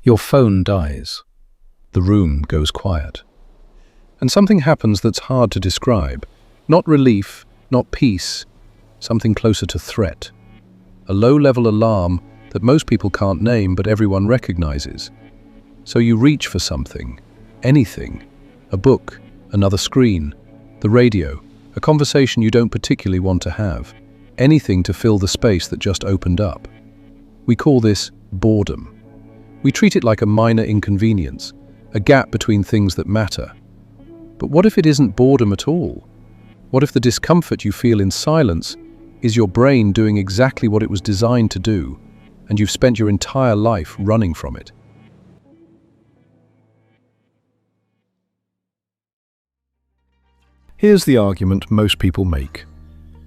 Your phone dies. The room goes quiet. And something happens that's hard to describe. Not relief, not peace, something closer to threat. A low-level alarm that most people can't name but everyone recognizes. So you reach for something, anything, a book, another screen, the radio, a conversation you don't particularly want to have, anything to fill the space that just opened up. We call this boredom. We treat it like a minor inconvenience, a gap between things that matter. But what if it isn't boredom at all? What if the discomfort you feel in silence is your brain doing exactly what it was designed to do, and you've spent your entire life running from it? Here's the argument most people make.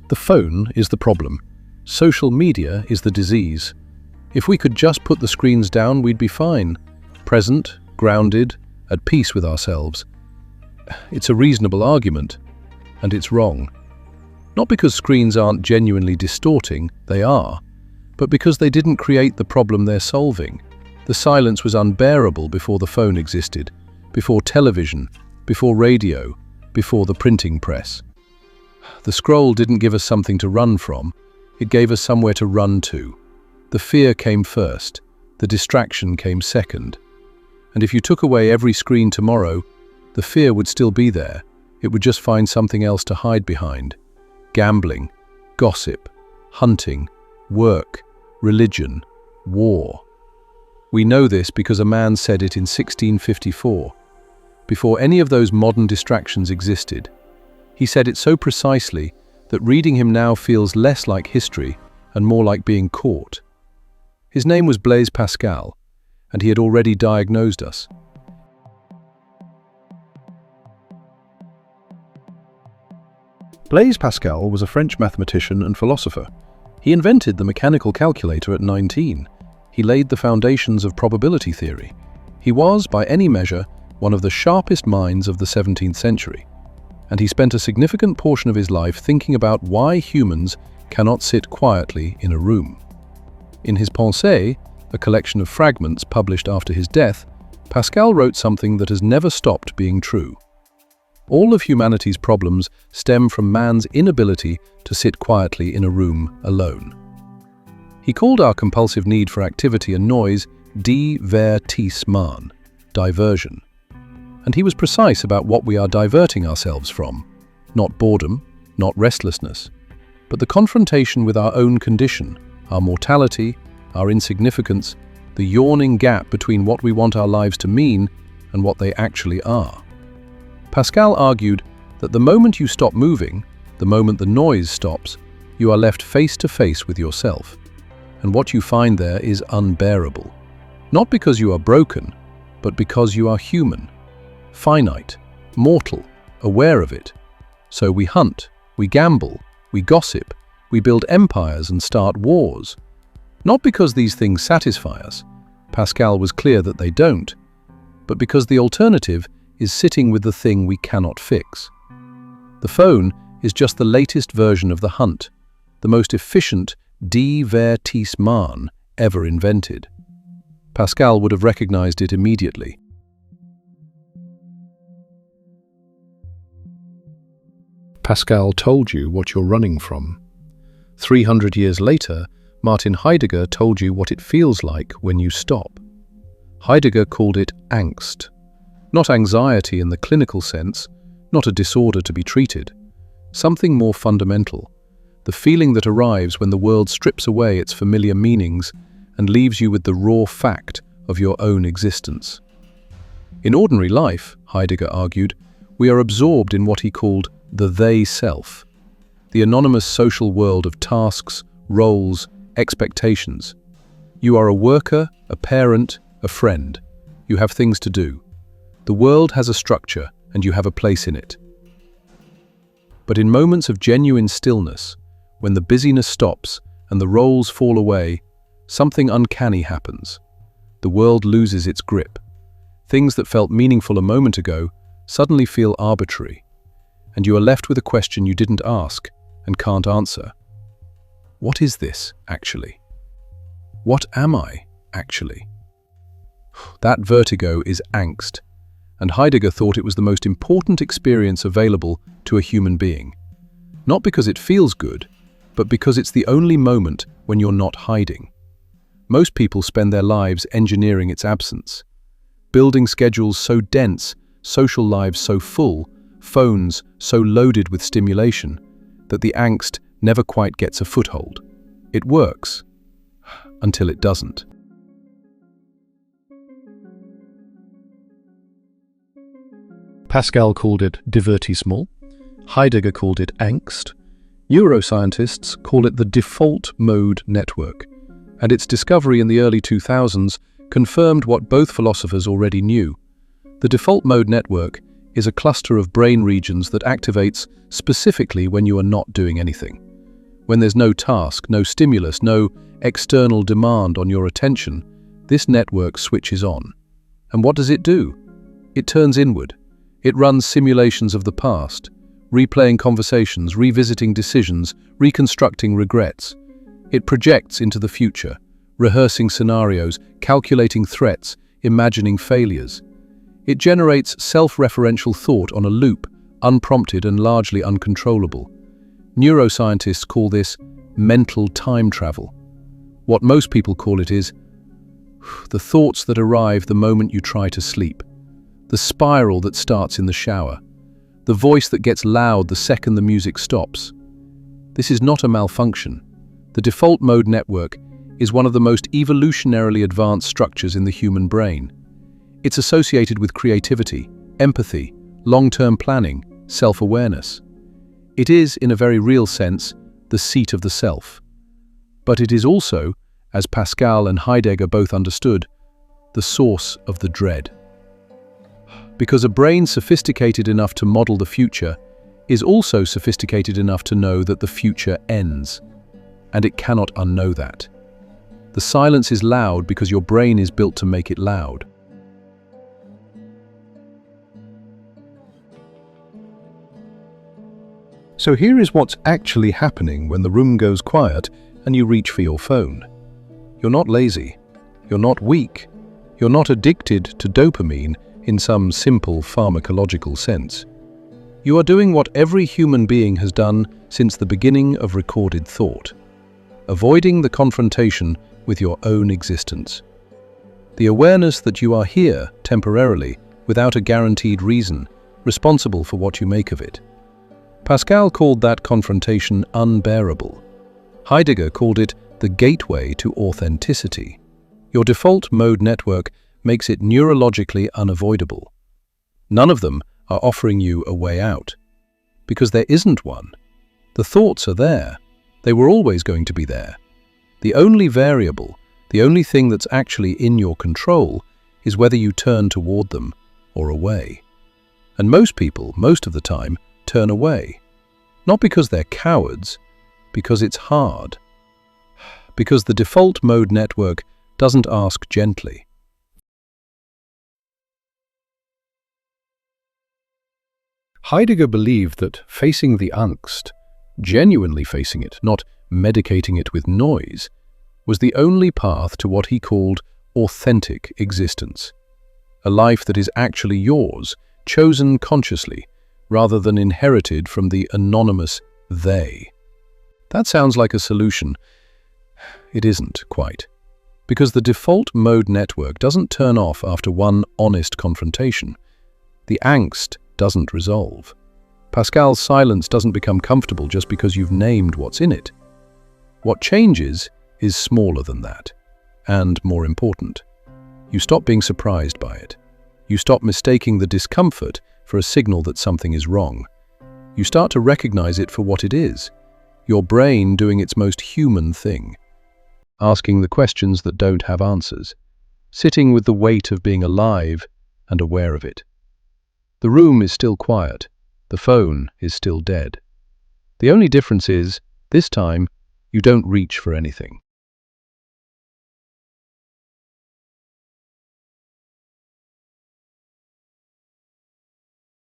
The phone is the problem. Social media is the disease. If we could just put the screens down, we'd be fine. Present, grounded, at peace with ourselves. It's a reasonable argument, and it's wrong. Not because screens aren't genuinely distorting, they are, but because they didn't create the problem they're solving. The silence was unbearable before the phone existed, before television, before radio, before the printing press. The scroll didn't give us something to run from, it gave us somewhere to run to. The fear came first, the distraction came second. And if you took away every screen tomorrow, the fear would still be there. It would just find something else to hide behind. Gambling, gossip, hunting, work, religion, war. We know this because a man said it in 1654, before any of those modern distractions existed. He said it so precisely that reading him now feels less like history and more like being caught. His name was Blaise Pascal, and he had already diagnosed us. Blaise Pascal was a French mathematician and philosopher. He invented the mechanical calculator at 19. He laid the foundations of probability theory. He was, by any measure, one of the sharpest minds of the 17th century. And he spent a significant portion of his life thinking about why humans cannot sit quietly in a room. In his Pensées, a collection of fragments published after his death, Pascal wrote something that has never stopped being true. All of humanity's problems stem from man's inability to sit quietly in a room alone. He called our compulsive need for activity and noise divertissement, diversion. And he was precise about what we are diverting ourselves from. Not boredom, not restlessness, but the confrontation with our own condition, our mortality, our insignificance, the yawning gap between what we want our lives to mean and what they actually are. Pascal argued that the moment you stop moving, the moment the noise stops, you are left face to face with yourself. And what you find there is unbearable. Not because you are broken, but because you are human, finite, mortal, aware of it. So we hunt, we gamble, we gossip, we build empires and start wars. Not because these things satisfy us, Pascal was clear that they don't, but because the alternative is sitting with the thing we cannot fix. The phone is just the latest version of the hunt, the most efficient divertissement ever invented. Pascal would have recognized it immediately. Pascal told you what you're running from. 300 years later, Martin Heidegger told you what it feels like when you stop. Heidegger called it Angst. Not anxiety in the clinical sense, not a disorder to be treated. Something more fundamental, the feeling that arrives when the world strips away its familiar meanings and leaves you with the raw fact of your own existence. In ordinary life, Heidegger argued, we are absorbed in what he called the they self, the anonymous social world of tasks, roles, expectations. You are a worker, a parent, a friend. You have things to do. The world has a structure, and you have a place in it. But in moments of genuine stillness, when the busyness stops and the roles fall away, something uncanny happens. The world loses its grip. Things that felt meaningful a moment ago suddenly feel arbitrary, and you are left with a question you didn't ask and can't answer. What is this, actually? What am I, actually? That vertigo is angst, and Heidegger thought it was the most important experience available to a human being. Not because it feels good, but because it's the only moment when you're not hiding. Most people spend their lives engineering its absence, building schedules so dense, social lives so full, phones so loaded with stimulation, that the angst never quite gets a foothold. It works, until it doesn't. Pascal called it divertissement. Heidegger called it Angst. Neuroscientists call it the default mode network, and its discovery in the early 2000s confirmed what both philosophers already knew. The default mode network is a cluster of brain regions that activates specifically when you are not doing anything. When there's no task, no stimulus, no external demand on your attention, this network switches on. And what does it do? It turns inward. It runs simulations of the past, replaying conversations, revisiting decisions, reconstructing regrets. It projects into the future, rehearsing scenarios, calculating threats, imagining failures. It generates self-referential thought on a loop, unprompted and largely uncontrollable. Neuroscientists call this mental time travel. What most people call it is the thoughts that arrive the moment you try to sleep, the spiral that starts in the shower, the voice that gets loud the second the music stops. This is not a malfunction. The default mode network is one of the most evolutionarily advanced structures in the human brain. It's associated with creativity, empathy, long-term planning, self-awareness. It is, in a very real sense, the seat of the self. But it is also, as Pascal and Heidegger both understood, the source of the dread. Because a brain sophisticated enough to model the future is also sophisticated enough to know that the future ends, and it cannot unknow that. The silence is loud because your brain is built to make it loud. So here is what's actually happening when the room goes quiet and you reach for your phone. You're not lazy. You're not weak. You're not addicted to dopamine in some simple pharmacological sense. You are doing what every human being has done since the beginning of recorded thought, avoiding the confrontation with your own existence. The awareness that you are here temporarily, without a guaranteed reason, responsible for what you make of it. Pascal called that confrontation unbearable. Heidegger called it the gateway to authenticity. Your default mode network makes it neurologically unavoidable. None of them are offering you a way out, because there isn't one. The thoughts are there. They were always going to be there. The only variable, the only thing that's actually in your control, is whether you turn toward them or away. And most people, most of the time, turn away. Not because they're cowards, because it's hard. Because the default mode network doesn't ask gently. Heidegger believed that facing the Angst, genuinely facing it, not medicating it with noise, was the only path to what he called authentic existence. A life that is actually yours, chosen consciously, rather than inherited from the anonymous they. That sounds like a solution. It isn't quite. Because the default mode network doesn't turn off after one honest confrontation. The angst doesn't resolve. Pascal's silence doesn't become comfortable just because you've named what's in it. What changes is smaller than that, and more important. You stop being surprised by it. You stop mistaking the discomfort for a signal that something is wrong. You start to recognize it for what it is, your brain doing its most human thing, asking the questions that don't have answers, sitting with the weight of being alive and aware of it. The room is still quiet. The phone is still dead. The only difference is, this time, you don't reach for anything.